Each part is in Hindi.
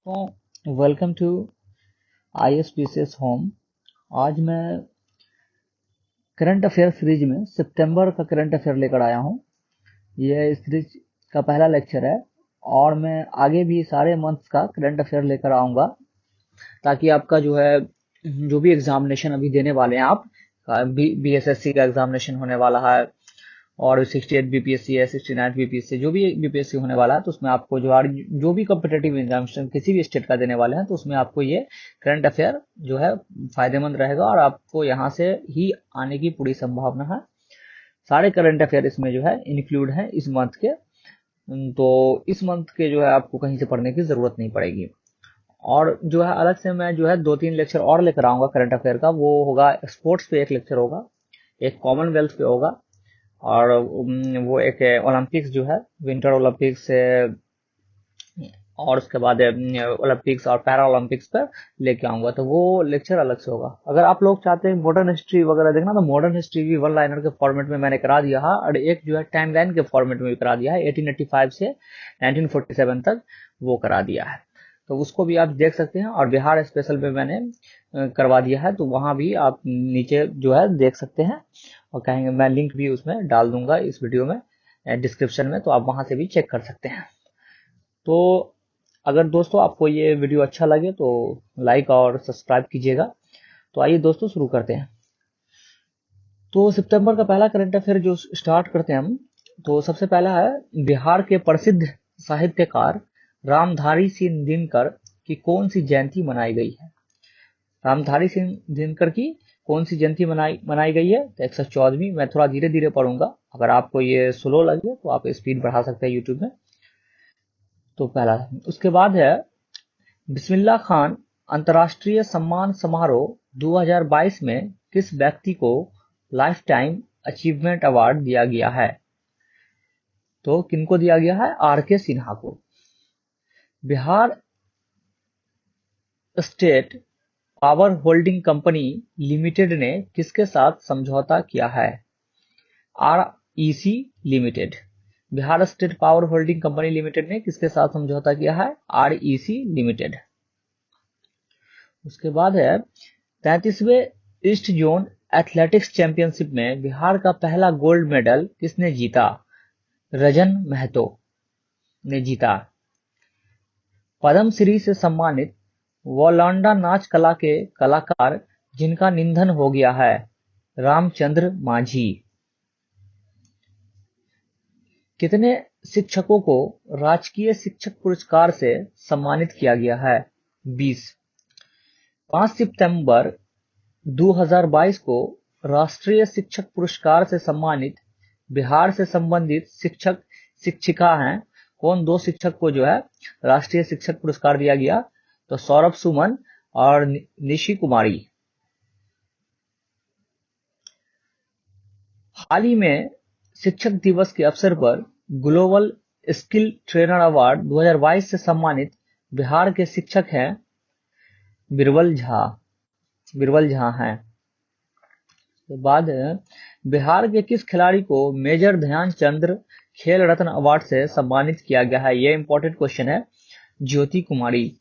तो वेलकम टू ISPCS होम। आज मैं करंट अफेयर सीरीज में सितंबर का करंट अफेयर लेकर आया हूँ। यह इस सीरीज का पहला लेक्चर है और मैं आगे भी सारे मंथ्स का करंट अफेयर लेकर आऊँगा ताकि आपका जो भी एग्जामिनेशन अभी देने वाले हैं आप, BSSC का एग्जामिनेशन होने वाला है और 68 बीपीएससी है, 69 बीपीएससी, जो भी बीपीएससी होने वाला है तो उसमें आपको जो भी कॉम्पिटेटिव एग्जामिनेशन किसी भी स्टेट का देने वाले हैं तो उसमें आपको ये करंट अफेयर जो है फायदेमंद रहेगा और आपको यहाँ से ही आने की पूरी संभावना है। सारे करंट अफेयर इसमें जो है इंक्लूड है इस मंथ के। तो इस मंथ के जो है आपको कहीं से पढ़ने की जरूरत नहीं पड़ेगी। और जो है अलग से मैं जो है 2-3 लेक्चर और लेकर आऊंगा करंट अफेयर का। वो होगा स्पोर्ट्स पे एक लेक्चर होगा, एक कॉमनवेल्थ पे होगा और वो एक ओलंपिक्स जो है विंटर ओलंपिक्स और उसके बाद ओलंपिक्स और पैरा ओलंपिक्स पर लेके आऊंगा, तो वो लेक्चर अलग से होगा। अगर आप लोग चाहते हैं मॉडर्न हिस्ट्री वगैरह देखना तो मॉडर्न हिस्ट्री भी वन लाइनर के फॉर्मेट में मैंने करा दिया है और एक जो है टाइम लाइन के फॉर्मेट में भी करा दिया है। 1885 से 1947 तक वो करा दिया है, तो उसको भी आप देख सकते हैं। और बिहार स्पेशल में मैंने करवा दिया है, तो वहां भी आप नीचे जो है देख सकते हैं और कहेंगे मैं लिंक भी उसमें डाल दूंगा इस वीडियो में डिस्क्रिप्शन में, तो आप वहां से भी चेक कर सकते हैं। तो अगर दोस्तों आपको ये वीडियो अच्छा लगे तो लाइक और सब्सक्राइब कीजिएगा। तो आइए दोस्तों शुरू करते हैं। तो सितंबर का पहला करंट अफेयर जो स्टार्ट करते हैं हम, तो सबसे पहला है बिहार के प्रसिद्ध साहित्यकार रामधारी सिंह दिनकर की कौन सी जयंती मनाई गई है। रामधारी सिंह दिनकर की कौन सी जयंती मनाई गई है, तो 114वीं। मैं थोड़ा धीरे धीरे पढ़ूंगा, अगर आपको ये स्लो लगे तो आप स्पीड बढ़ा सकते हैं यूट्यूब में। तो पहला, उसके बाद है बिस्मिल्लाह खान अंतर्राष्ट्रीय सम्मान समारोह 2022 में किस व्यक्ति को लाइफ टाइम अचीवमेंट अवार्ड दिया गया है। तो किनको दिया गया है, RK सिन्हा को। Bihar state power holding company limited ने किसके साथ समझौता किया है, REC limited. Bihar state power holding company limited ने किसके साथ समझौता किया है, REC लिमिटेड। उसके बाद है 33वें ईस्ट जोन एथलेटिक्स चैंपियनशिप में बिहार का पहला गोल्ड मेडल किसने जीता, रजन महतो ने जीता। पद्मश्री से सम्मानित वॉलंडा नाच कला के कलाकार जिनका निधन हो गया है, रामचंद्र मांझी। कितने शिक्षकों को राजकीय शिक्षक पुरस्कार से सम्मानित किया गया है, 20। 5 सितंबर 2022 को राष्ट्रीय शिक्षक पुरस्कार से सम्मानित बिहार से संबंधित शिक्षक शिक्षिका हैं। कौन दो शिक्षक को जो है राष्ट्रीय शिक्षक पुरस्कार दिया गया, तो सौरभ सुमन और निशी कुमारी। हाल ही में शिक्षक दिवस के अवसर पर ग्लोबल स्किल ट्रेनर अवार्ड 2022 से सम्मानित बिहार के शिक्षक हैं बिरबल झा। बिरबल झा हैं। के बाद बिहार के किस खिलाड़ी को मेजर ध्यानचंद खेल रत्न अवार्ड से सम्मानित किया गया है, ये इंपॉर्टेंट क्वेश्चन है, ज्योति कुमारी।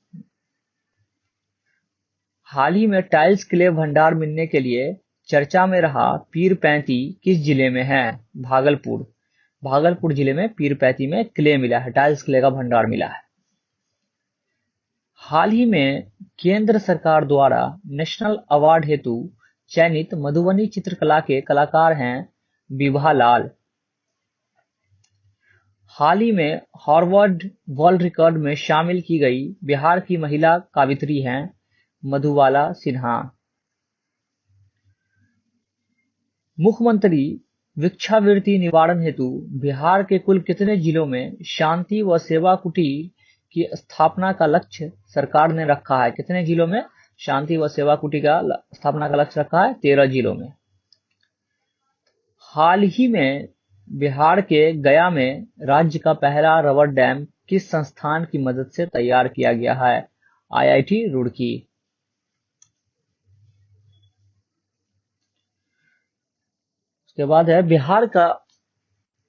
हाल ही में टाइल्स क्ले भंडार मिलने के लिए चर्चा में रहा पीरपैंती किस जिले में है, भागलपुर। भागलपुर जिले में पीरपैंती में क्ले मिला है, टाइल्स क्ले का भंडार मिला है। हाल ही में केंद्र सरकार द्वारा नेशनल अवार्ड हेतु चयनित मधुबनी चित्रकला के कलाकार हैं विभा लाल। हाल ही में हार्वर्ड वर्ल्ड रिकॉर्ड में शामिल की गई बिहार की महिला कवयित्री हैं मधुबाला सिन्हा। मुख्यमंत्री भिक्षावृत्ति निवारण हेतु बिहार के कुल कितने जिलों में शांति व सेवा कुटीर की स्थापना का लक्ष्य सरकार ने रखा है। कितने जिलों में शांति व सेवा कुटीर का स्थापना का लक्ष्य रखा है, 13 जिलों में। हाल ही में बिहार के गया में राज्य का पहला रबर डैम किस संस्थान की मदद से तैयार किया गया है, IIT रुड़की। उसके बाद है बिहार का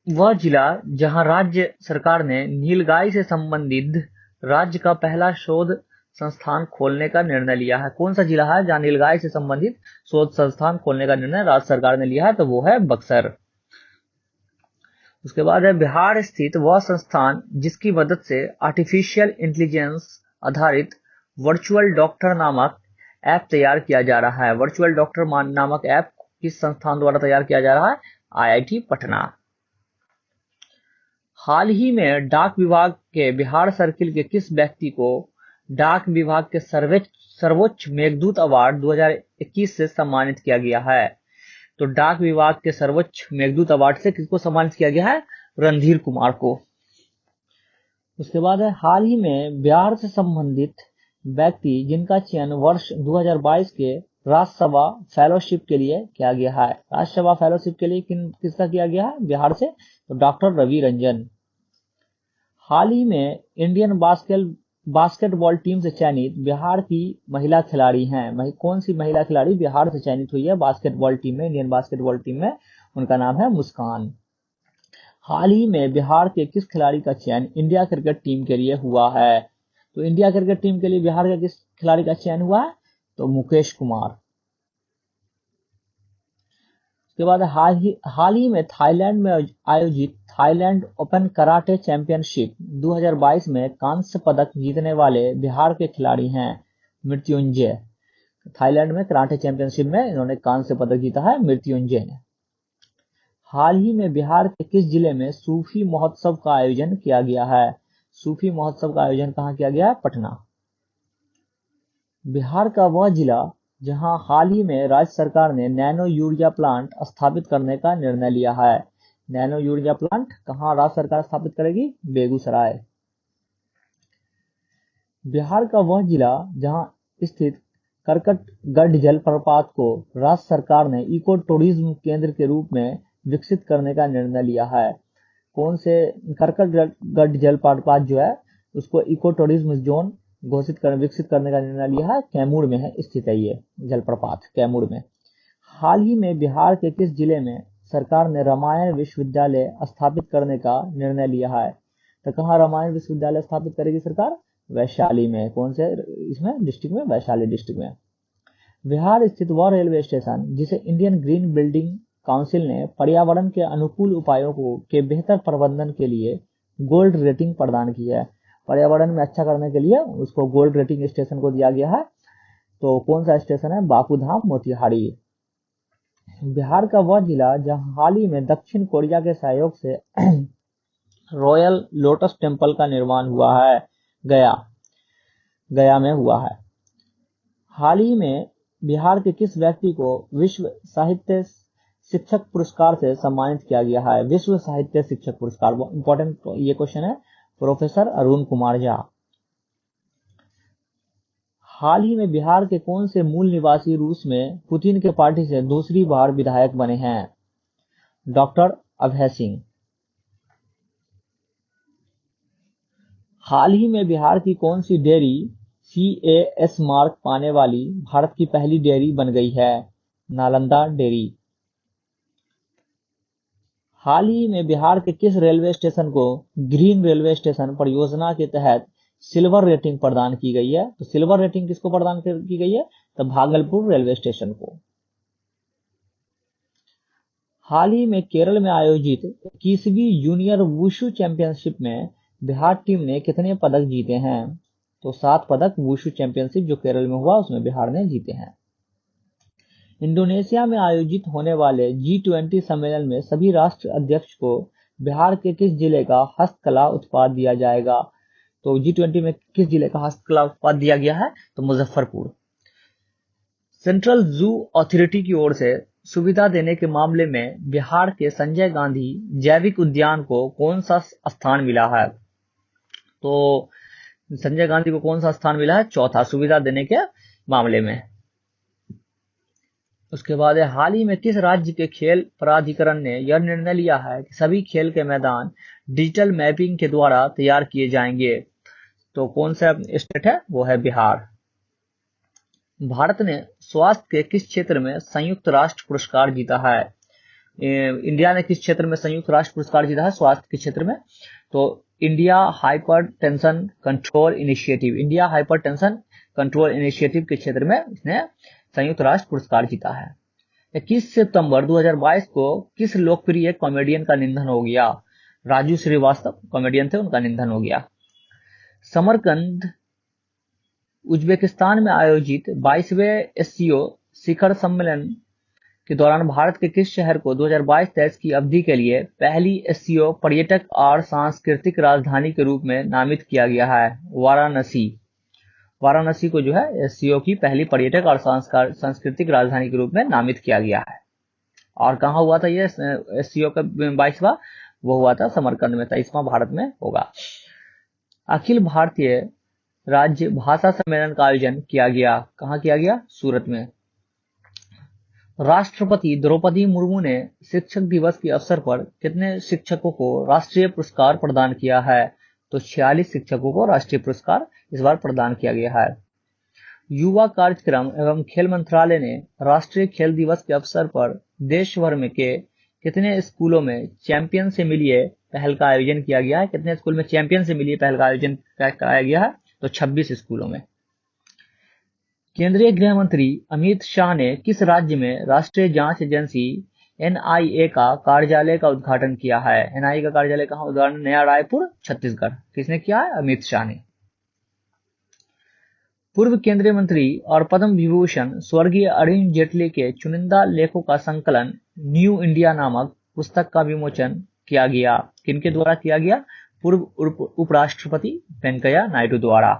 वह जिला जहां राज्य सरकार ने नीलगाय से संबंधित राज्य का पहला शोध संस्थान खोलने का निर्णय लिया है? कौन सा जिला है जहां नीलगाय से संबंधित शोध संस्थान खोलने का निर्णय राज्य सरकार ने लिया है? तो वो है बक्सर। उसके बाद है बिहार स्थित वह संस्थान जिसकी मदद से आर्टिफिशियल इंटेलिजेंस आधारित वर्चुअल डॉक्टर नामक ऐप तैयार किया जा रहा है। वर्चुअल डॉक्टर नामक ऐप किस संस्थान द्वारा तैयार किया जा रहा है? आईआईटी पटना। हाल ही में डाक विभाग के बिहार सर्किल के किस व्यक्ति को डाक विभाग के सर्वोच्च मेघदूत अवार्ड 2021 से सम्मानित किया गया है? तो डाक विभाग के सर्वोच्च मेघदूत अवार्ड से किसको सम्मानित किया गया है? रणधीर कुमार को। उसके बाद है हाल ही में बिहार से संबंधित व्यक्ति जिनका चयन वर्ष 2022 के राज्यसभा फेलोशिप के लिए किया गया है। राज्यसभा फेलोशिप के लिए किसका किया गया है? बिहार से, तो डॉक्टर रवि रंजन। हाल ही में इंडियन बास्केटबॉल टीम से चयनित बिहार की महिला खिलाड़ी हैं। कौन सी महिला खिलाड़ी बिहार से चयनित हुई है बास्केटबॉल टीम में, इंडियन बास्केटबॉल टीम में? उनका नाम है मुस्कान। हाल ही में बिहार के किस खिलाड़ी का चयन इंडिया क्रिकेट टीम के लिए हुआ है? तो इंडिया क्रिकेट टीम के लिए बिहार के किस खिलाड़ी का चयन हुआ है? तो मुकेश कुमार। उसके बाद हाल ही में थाईलैंड में आयोजित थाईलैंड ओपन कराटे चैंपियनशिप 2022 में कांस्य पदक जीतने वाले बिहार के खिलाड़ी हैं मृत्युंजय। थाईलैंड में कराटे चैंपियनशिप में इन्होंने कांस्य पदक जीता है, मृत्युंजय ने। हाल ही में बिहार के किस जिले में सूफी महोत्सव का आयोजन किया गया है? सूफी महोत्सव का आयोजन कहाँ किया गया है? पटना। बिहार का वह जिला जहां हाल ही में राज्य सरकार ने नैनो यूरिया प्लांट स्थापित करने का निर्णय लिया है। नैनो यूरिया प्लांट कहां राज्य सरकार स्थापित करेगी? बेगूसराय। बिहार का वह जिला जहां स्थित करकटगढ़ जलप्रपात को राज्य सरकार ने इको टूरिज्म केंद्र के रूप में विकसित करने का निर्णय लिया है। कौन से? करकटगढ़ जलप्रपात जो है उसको इको टूरिज्म जोन विकसित करने का निर्णय लिया है। कैमूर में है स्थित है ये जलप्रपात, कैमूर में। हाल ही में बिहार के किस जिले में सरकार ने रामायण विश्वविद्यालय स्थापित करने का निर्णय लिया है? तो कहाँ रामायण विश्वविद्यालय स्थापित करेगी सरकार? वैशाली में। कौन से इसमें डिस्ट्रिक्ट में? वैशाली डिस्ट्रिक्ट में। बिहार स्थित वह रेलवे स्टेशन जिसे इंडियन ग्रीन बिल्डिंग काउंसिल ने पर्यावरण के अनुकूल उपायों के बेहतर प्रबंधन के लिए गोल्ड रेटिंग प्रदान की है। पर्यावरण में अच्छा करने के लिए उसको गोल्ड रेटिंग स्टेशन को दिया गया है। तो कौन सा स्टेशन है? बापूधाम मोतिहारी। बिहार का वह जिला जहां हाल ही में दक्षिण कोरिया के सहयोग से रॉयल लोटस टेम्पल का निर्माण हुआ है, गया में हुआ है। हाल ही में बिहार के किस व्यक्ति को विश्व साहित्य शिक्षक पुरस्कार से सम्मानित किया गया है? विश्व साहित्य शिक्षक पुरस्कार, इंपॉर्टेंट ये क्वेश्चन है। प्रोफेसर अरुण कुमार झा। हाल ही में बिहार के कौन से मूल निवासी रूस में पुतिन के पार्टी से दूसरी बार विधायक बने हैं? डॉक्टर अभय सिंह। हाल ही में बिहार की कौन सी डेयरी CAS मार्क पाने वाली भारत की पहली डेयरी बन गई है? नालंदा डेयरी। हाल ही में बिहार के किस रेलवे स्टेशन को ग्रीन रेलवे स्टेशन परियोजना के तहत सिल्वर रेटिंग प्रदान की गई है? तो सिल्वर रेटिंग किसको प्रदान की गई है? तो भागलपुर रेलवे स्टेशन को। हाल ही में केरल में आयोजित 21वीं जूनियर वुशु चैंपियनशिप में बिहार टीम ने कितने पदक जीते हैं? तो 7 पदक वुशु चैंपियनशिप जो केरल में हुआ उसमें बिहार ने जीते हैं। इंडोनेशिया में आयोजित होने वाले G20 सम्मेलन में सभी राष्ट्र अध्यक्ष को बिहार के किस जिले का हस्तकला उत्पाद दिया जाएगा? तो G20 में किस जिले का हस्तकला उत्पाद दिया गया है? तो मुजफ्फरपुर। सेंट्रल जू अथॉरिटी की ओर से सुविधा देने के मामले में बिहार के संजय गांधी जैविक उद्यान को कौन सा स्थान मिला है? तो संजय गांधी को कौन सा स्थान मिला है? चौथा, सुविधा देने के मामले में। उसके बाद हाल ही में किस राज्य के खेल प्राधिकरण ने यह निर्णय लिया है कि सभी खेल के मैदान डिजिटल मैपिंग के द्वारा तैयार किए जाएंगे? तो कौन सा स्टेट है? वो है बिहार। भारत ने स्वास्थ्य के किस क्षेत्र में संयुक्त राष्ट्र पुरस्कार जीता है? इंडिया ने किस क्षेत्र में संयुक्त राष्ट्र पुरस्कार जीता है स्वास्थ्य के क्षेत्र में? तो India hypertension control initiative, India hypertension control initiative के क्षेत्र में इसने संयुक्त राष्ट्र पुरस्कार जीता है। 21 सितंबर 2022 को किस लोकप्रिय कॉमेडियन का निधन हो गया? राजू श्रीवास्तव कॉमेडियन थे, उनका निधन हो गया। समरकंद उज्बेकिस्तान में आयोजित 22वें एससीओ शिखर सम्मेलन के दौरान भारत के किस शहर को 2022-23 की अवधि के लिए पहली एससीओ पर्यटक और सांस्कृतिक राजधानी के रूप में नामित किया गया है? वाराणसी। वाराणसी को जो है एससीओ की पहली पर्यटक और सांस्कृतिक राजधानी के रूप में नामित किया गया है। और कहाँ हुआ था ये एससीओ का 22वां? वो हुआ था समरकंद में, 23वां भारत में होगा। अखिल भारतीय राज्य भाषा सम्मेलन का आयोजन किया गया, कहाँ किया गया? सूरत में। राष्ट्रपति द्रौपदी मुर्मू ने शिक्षक दिवस के अवसर पर कितने शिक्षकों को राष्ट्रीय पुरस्कार प्रदान किया है? तो 46 शिक्षकों को राष्ट्रीय पुरस्कार इस बार प्रदान किया गया है। युवा कार्यक्रम एवं खेल मंत्रालय ने राष्ट्रीय खेल दिवस के अवसर पर देश भर में के कितने स्कूलों में चैंपियन से मिलिए पहल का आयोजन किया गया है? कितने स्कूल में चैंपियन से मिलिए पहल का आयोजन कराया गया है? तो 26 स्कूलों में। केंद्रीय गृह मंत्री अमित शाह ने किस राज्य में राष्ट्रीय जांच एजेंसी एनआईए का कार्यालय का उद्घाटन किया है? एनआईए का कार्यालय कहाँ उद्घाटन? नया रायपुर, छत्तीसगढ़। किसने किया है? अमित शाह ने। पूर्व केंद्रीय मंत्री और पद्म विभूषण स्वर्गीय अरुण जेटली के चुनिंदा लेखों का संकलन न्यू इंडिया नामक पुस्तक का विमोचन किया गया। किनके द्वारा किया गया? पूर्व उपराष्ट्रपति वेंकैया नायडू द्वारा।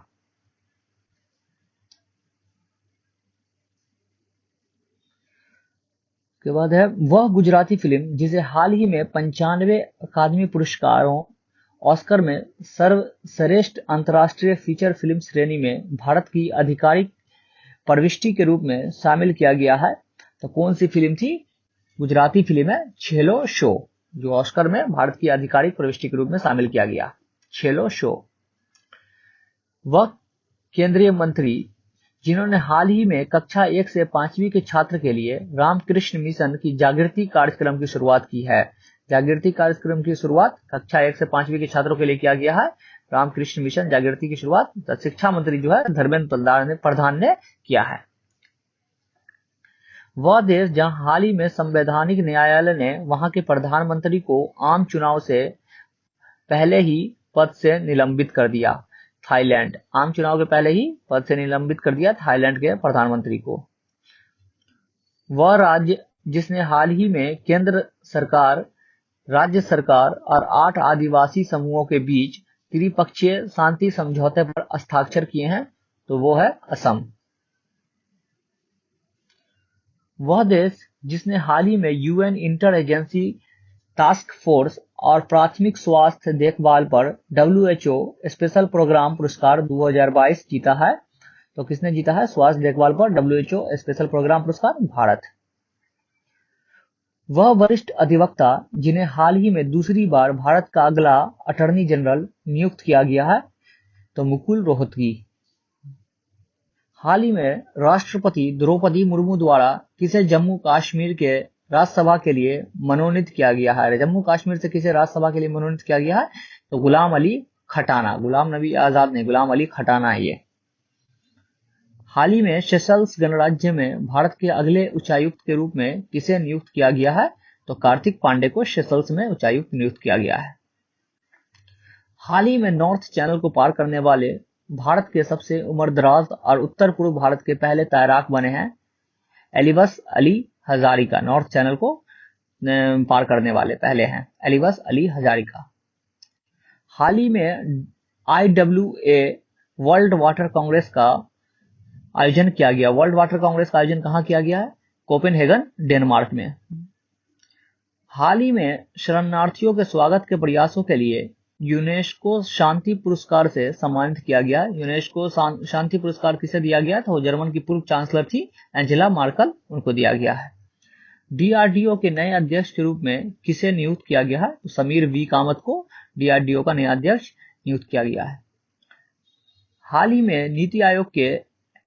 के बाद है वह गुजराती फिल्म जिसे हाल ही में 95 अकादमी पुरस्कारों ऑस्कर में सर्वश्रेष्ठ अंतर्राष्ट्रीय फीचर फिल्म श्रेणी में भारत की आधिकारिक प्रविष्टि के रूप में शामिल किया गया है? तो कौन सी फिल्म थी? गुजराती फिल्म है छेलो शो, जो ऑस्कर में भारत की आधिकारिक प्रविष्टि के रूप में शामिल किया गया, छेलो शो। वह केंद्रीय मंत्री जिन्होंने हाल ही में कक्षा 1 से 5वीं के छात्र के लिए रामकृष्ण मिशन की जागृति कार्यक्रम की शुरुआत की है। जागृति कार्यक्रम की शुरुआत कक्षा 1 से 5वीं के छात्रों के लिए किया गया है। रामकृष्ण मिशन जागृति की शुरुआत शिक्षा मंत्री जो है धर्मेंद्र प्रधान ने किया है। वह देश जहां हाल ही में संवैधानिक न्यायालय ने वहां के प्रधानमंत्री को आम चुनाव से पहले ही पद से निलंबित कर दिया। थाईलैंड। आम चुनाव के पहले ही पद से निलंबित कर दिया थाईलैंड के प्रधानमंत्री को। वह राज्य जिसने हाल ही में केंद्र सरकार, राज्य सरकार और 8 आदिवासी समूहों के बीच त्रिपक्षीय शांति समझौते पर हस्ताक्षर किए हैं, तो वो है असम। वह देश जिसने हाल ही में UN inter agency task force और प्राथमिक स्वास्थ्य देखभाल पर WHO स्पेशल प्रोग्राम पुरस्कार 2022 जीता है, तो किसने जीता है स्वास्थ्य देखभाल पर WHO स्पेशल प्रोग्राम पुरस्कार? भारत। वह वरिष्ठ अधिवक्ता जिन्हें हाल ही में दूसरी बार भारत का अगला अटॉर्नी जनरल नियुक्त किया गया है, तो मुकुल रोहतगी। हाल ही में राष्ट्रपति द्रौपदी मुर्मू द्वारा किसे जम्मू कश्मीर के राज्यसभा के लिए मनोनीत किया गया है? जम्मू कश्मीर से किसे राज्यसभा के लिए मनोनीत किया गया है? तो गुलाम अली खटाना। गुलाम नबी आजाद नहीं, गुलाम अली खटाना है ये। हाल ही में सेशल्स गणराज्य में भारत के अगले उच्चायुक्त के रूप में किसे नियुक्त किया गया है? तो कार्तिक पांडे को सेशल्स में उच्चायुक्त नियुक्त किया गया है। हाल ही में नॉर्थ चैनल को पार करने वाले भारत के सबसे उम्रदराज और उत्तर पूर्व भारत के पहले तैराक बने हैं एलिबस अली हजारिका। नॉर्थ चैनल को पार करने वाले पहले हैं एलिबस अली हजारिका। हाल ही में IWA वर्ल्ड वाटर कांग्रेस का आयोजन किया गया। वर्ल्ड वाटर कांग्रेस का आयोजन कहाँ किया गया है? कोपेनहेगन, डेनमार्क में। हाल ही में शरणार्थियों के स्वागत के प्रयासों के लिए यूनेस्को शांति पुरस्कार से सम्मानित किया गया। यूनेस्को शांति पुरस्कार किसे दिया गया? तो जर्मन की पूर्व चांसलर थी एंजेला मार्कल, उनको दिया गया है। DRDO के नए अध्यक्ष के रूप में किसे नियुक्त किया गया है? तो समीर वी कामत को DRDO का नया अध्यक्ष नियुक्त किया गया है। हाल ही में नीति आयोग के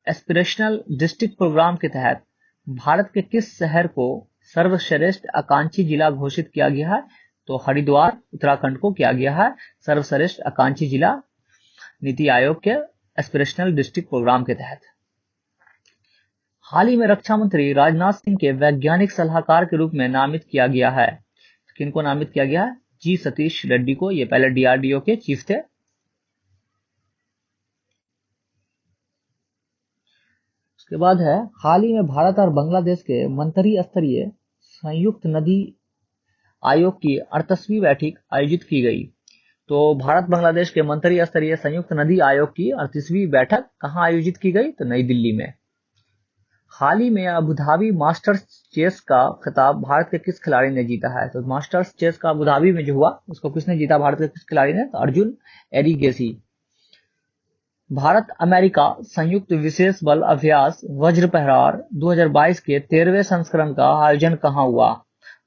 एस्पिरेशनल डिस्ट्रिक्ट प्रोग्राम के तहत भारत के किस शहर को सर्वश्रेष्ठ आकांक्षी जिला घोषित किया गया है? तो हरिद्वार उत्तराखंड को किया गया है सर्वश्रेष्ठ आकांक्षी जिला नीति आयोग के एस्पिरेशनल डिस्ट्रिक्ट प्रोग्राम के तहत। हाल ही में रक्षा मंत्री राजनाथ सिंह के वैज्ञानिक सलाहकार के रूप में नामित किया गया है। किनको नामित किया गया है? जी सतीश रेड्डी को। ये पहले डीआरडीओ के चीफ थे। उसके बाद है हाल ही में भारत और बांग्लादेश के मंत्री स्तरीय संयुक्त नदी आयोग की 38वीं बैठक आयोजित की गई। तो भारत बांग्लादेश के मंत्री स्तरीय संयुक्त नदी आयोग की 38वीं बैठक कहां आयोजित की गई? तो नई दिल्ली में। हाल ही में अबू धाबी मास्टर्स चेस का खिताब भारत के किस खिलाड़ी ने जीता है? तो मास्टर्स चेस का अबू धाबी में जो हुआ उसको किसने जीता? भारत के किस खिलाड़ी ने? तो अर्जुन एरिगेसी। भारत अमेरिका संयुक्त विशेष बल अभ्यास वज्र प्रहार 2022 के 13वें संस्करण का आयोजन कहां हुआ?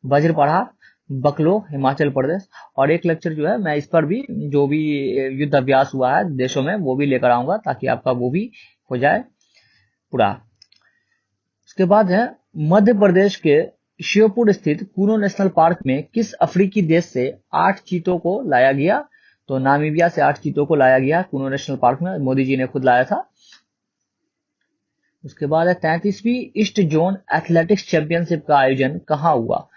वज्र प्रहार बकलो हिमाचल प्रदेश। और एक लेक्चर जो है मैं इस पर भी जो भी युद्ध अभ्यास हुआ है देशों में वो भी लेकर आऊंगा ताकि आपका वो भी हो जाए पूरा। उसके बाद है मध्य प्रदेश के श्योपुर स्थित कूनो नेशनल पार्क में किस अफ्रीकी देश से 8 चीतों को लाया गया? तो नामीबिया से 8 चीतों को लाया गया कूनो नेशनल पार्क में। मोदी जी ने खुद लाया था। उसके बाद है 33वीं ईस्ट जोन एथलेटिक्स चैंपियनशिप का आयोजन कहां हुआ?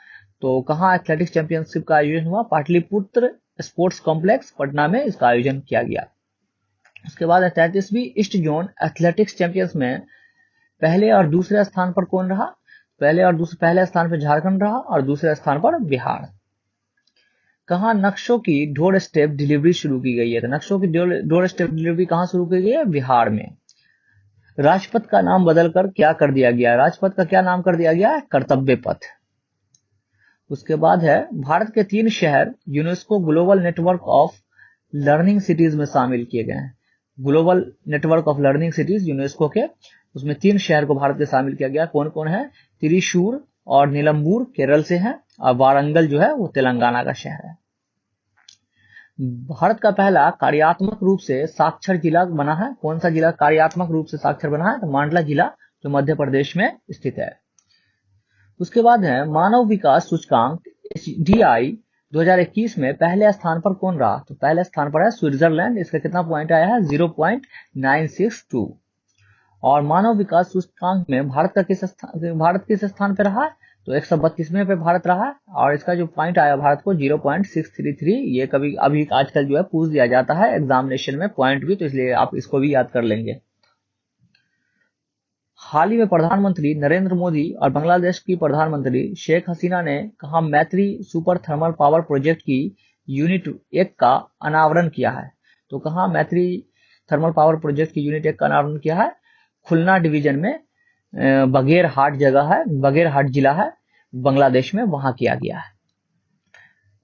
तो कहां एथलेटिक्स चैंपियनशिप का आयोजन हुआ? पाटलिपुत्र स्पोर्ट्स कॉम्प्लेक्स पटना में इसका आयोजन किया गया। उसके बाद है 33वीं ईस्ट जोन एथलेटिक्स चैंपियंस में पहले और दूसरे स्थान पर कौन रहा? पहले स्थान पर झारखंड रहा और दूसरे स्थान पर बिहार। कहां नक्शों की डोर स्टेप डिलीवरी शुरू की गई है? तो नक्शों की डोर स्टेप डिलीवरी कहां शुरू की गई है? बिहार में। राजपथ का नाम बदलकर क्या कर दिया गया है? राजपथ का क्या नाम कर दिया गया है? कर्तव्य पथ। उसके बाद है भारत के 3 शहर UNESCO global network of learning cities में शामिल किए गए हैं। Global network of learning cities UNESCO के उसमें 3 शहर को भारत के शामिल किया गया। कौन कौन है? त्रिशूर और नीलंबूर केरल से है और वारंगल जो है वो तेलंगाना का शहर है। भारत का पहला कार्यात्मक रूप से साक्षर जिला बना है। कौन सा जिला कार्यात्मक रूप से साक्षर बना है? तो मांडला जिला जो मध्य प्रदेश में स्थित है। उसके बाद है मानव विकास सूचकांक DI 2021 में पहले स्थान पर कौन रहा? तो पहले स्थान पर है स्विट्जरलैंड। इसका कितना पॉइंट आया है? 0.962। और मानव विकास सूचकांक में भारत किस स्थान पर रहा? तो 132वें पे भारत रहा और इसका जो पॉइंट आया भारत को 0.633। ये कभी अभी आजकल जो है पूछ दिया जाता है एग्जामिनेशन में पॉइंट भी, तो इसलिए आप इसको भी याद कर लेंगे। हाल ही में प्रधानमंत्री नरेंद्र मोदी और बांग्लादेश की प्रधानमंत्री शेख हसीना ने कहा मैत्री सुपर थर्मल पावर प्रोजेक्ट की यूनिट 1 का अनावरण किया है। तो कहा मैत्री थर्मल पावर प्रोजेक्ट की यूनिट 1 का अनावरण किया है? खुलना डिवीजन में बगेरहाट जगह है, बगेरहाट जिला है बांग्लादेश में, वहां किया गया है।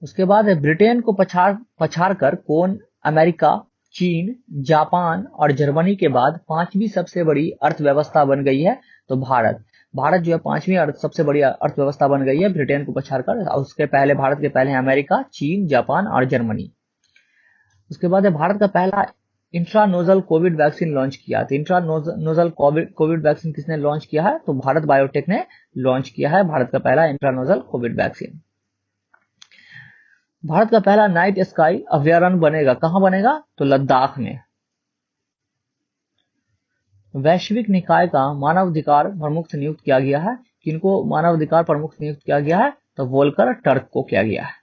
उसके बाद ब्रिटेन को पछाड़ कर कौन अमेरिका, चीन, जापान और जर्मनी के बाद 5वीं सबसे बड़ी अर्थव्यवस्था बन गई है? तो भारत जो है 5वीं सबसे बड़ी अर्थव्यवस्था बन गई है ब्रिटेन को पछाड़कर। उसके पहले भारत के पहले अमेरिका, चीन, जापान और जर्मनी। उसके बाद भारत का पहला इंट्रानोजल कोविड वैक्सीन लॉन्च किया। तो इंट्रानोजल कोविड वैक्सीन किसने लॉन्च किया है? तो भारत बायोटेक ने लॉन्च किया है भारत का पहला इंट्रानोजल कोविड वैक्सीन। भारत का पहला नाइट स्काई अभयारण्य बनेगा, कहां बनेगा? तो लद्दाख में। वैश्विक निकाय का मानवाधिकार प्रमुख नियुक्त किया गया है। किनको मानवाधिकार प्रमुख नियुक्त किया गया है? तो वोल्कर टर्क को किया गया है।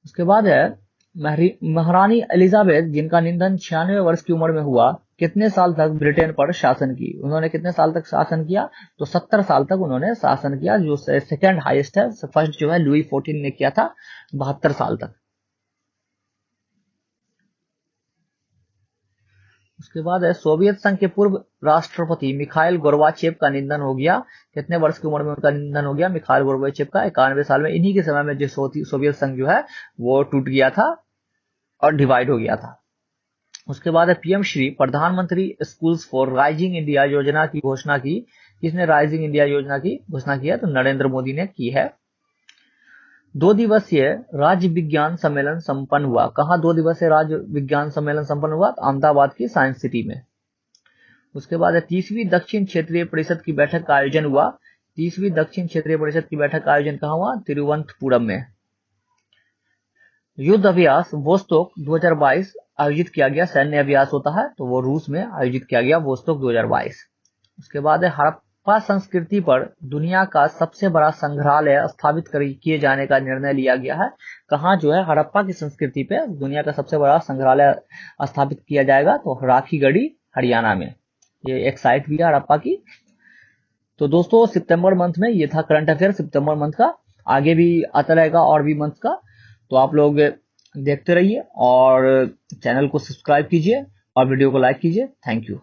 उसके बाद है महारानी एलिजाबेथ जिनका निधन 96 वर्ष की उम्र में हुआ, कितने साल तक ब्रिटेन पर शासन की? उन्होंने कितने साल तक शासन किया? तो 70 साल तक उन्होंने शासन किया, जो सेकंड हाईएस्ट है। फर्स्ट जो है लुई 14 ने किया था 72 साल तक। उसके बाद है सोवियत संघ के पूर्व राष्ट्रपति मिखाइल गोर्बाचेव का निधन हो गया। कितने वर्ष की उम्र में उनका निधन हो गया? मिखाइल गोर्बाचेव का 91 साल में। इन्हीं के समय में जो सोवियत संघ जो है वो टूट गया था और डिवाइड हो गया था। उसके बाद है पीएम श्री प्रधानमंत्री स्कूल्स फॉर राइजिंग इंडिया योजना की घोषणा की। किसने राइजिंग इंडिया योजना की घोषणा की है? तो नरेंद्र मोदी ने की है। 2 दिवसीय राज्य विज्ञान सम्मेलन संपन्न हुआ। कहां 2 दिवसीय राज्य विज्ञान सम्मेलन संपन्न हुआ? तो अहमदाबाद की साइंस सिटी में। उसके बाद 30वीं दक्षिण क्षेत्रीय परिषद की बैठक का आयोजन हुआ। 30वीं दक्षिण क्षेत्रीय परिषद की बैठक का आयोजन कहां हुआ? तिरुवनंतपुरम में। युद्ध अभ्यास वोस्तोक 2022 आयोजित किया गया। सैन्य अभ्यास होता है तो वो रूस में आयोजित किया गया, वोस्तोक 2022। उसके बाद है हड़प्पा संस्कृति पर दुनिया का सबसे बड़ा संग्रहालय स्थापित किए जाने का निर्णय लिया गया है। कहाँ जो है हड़प्पा की संस्कृति पे दुनिया का सबसे बड़ा संग्रहालय स्थापित किया जाएगा, तो राखीगढ़ी हरियाणा में। ये एक साइट भी है हड़प्पा की। तो दोस्तों सितंबर मंथ में ये था करंट अफेयर सितंबर मंथ का। आगे भी आता रहेगा और भी मंथ का, तो आप लोग देखते रहिए और चैनल को सब्सक्राइब कीजिए और वीडियो को लाइक कीजिए। Thank you.